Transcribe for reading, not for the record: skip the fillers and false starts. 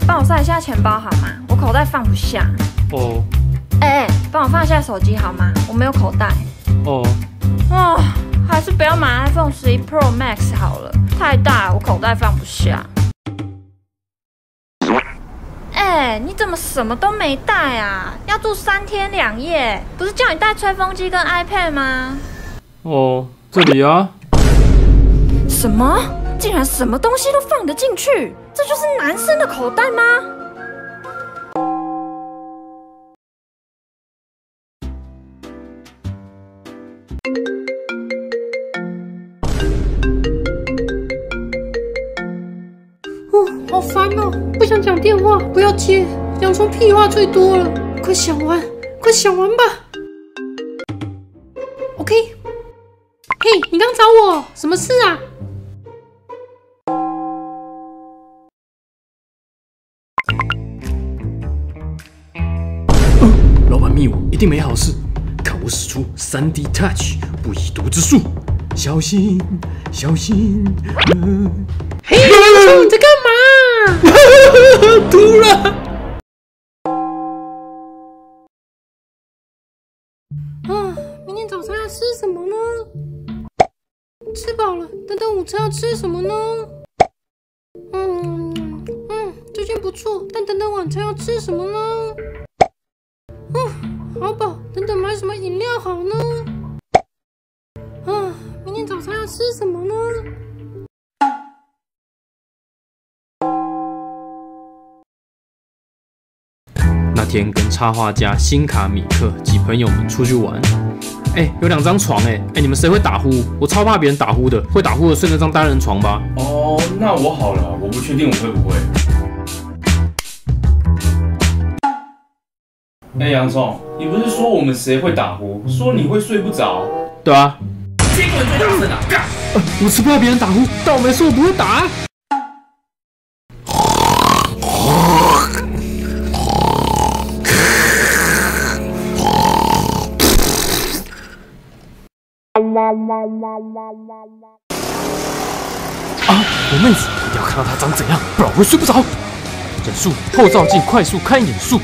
帮我塞一下钱包好吗？我口袋放不下。哦。帮我放一下手机好吗？我没有口袋。哦。还是不要买 iPhone 11 Pro Max 好了，太大了，我口袋放不下。你怎么什么都没带啊？要住3天2夜，不是叫你带吹风机跟 iPad 吗？哦，这里啊。什么？竟然什么东西都放得进去？这就是男生的口袋吗？好烦哦！不想讲电话，不要接，想说屁话最多了。快想完吧。OK。嘿，你刚找我，什么事啊？老板密我，一定没好事。看我使出3D Touch 不已读之术，小心。嘿，你在干嘛？突然。明天早餐要吃什么呢？吃饱了，等等午餐要吃什么呢？最近不错，但等等晚餐要吃什么呢？好饱，等等买什么饮料好呢？明天早餐要吃什么呢？那天跟插画家辛卡米克及朋友们出去玩，有2张床你们谁会打呼？我超怕别人打呼的，会打呼的睡那张单人床吧。哦，那我好了，我不确定我会不会。洋葱，你不是说我们谁会打呼？说你会睡不着。对啊。这个人最大声啊！干！我是怕别人打呼，但我没说我不会打。我妹子，一定要看到她长怎样，不然我会睡不着。忍术后照镜快速开眼术，